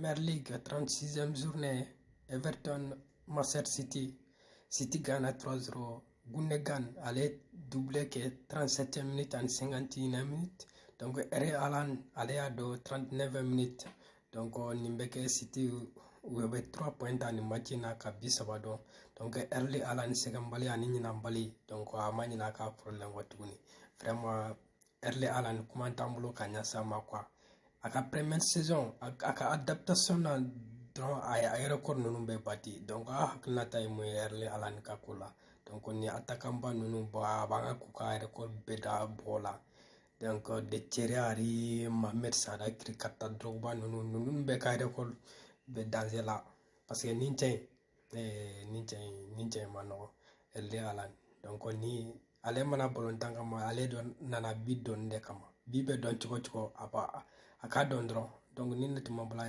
Premier League, 36e journée. Everton, Manchester City. City gagne à 3-0. Gundogan allait doubler que 37e minute en 51e minute. Donc, Erling Haaland allait à 39e minute. Donc, Nimbeke City ou 3 points dans le match na kabisa bado. Donc, Erling Haaland segambali ani bali. Donc, amani na ka problème watuni. Vraiment, Erling Haaland comment tambulo kanya sama quoi. Aka première saison aka adaptation na dron ay record nunu be bati donc hakna tay mo Erling Haaland ka kula donc ni attaquant ba nunu ba banga ku ka record be da bola donc de Thierry Mohamed Salah krikata Drogba nunu be ka record be danger la parce que ninja mano Erling Haaland donc ni ale mana bolon tanga ma ale don nana bidon de kama bibe don chiko aba aka don dron donc ni ne tuma bala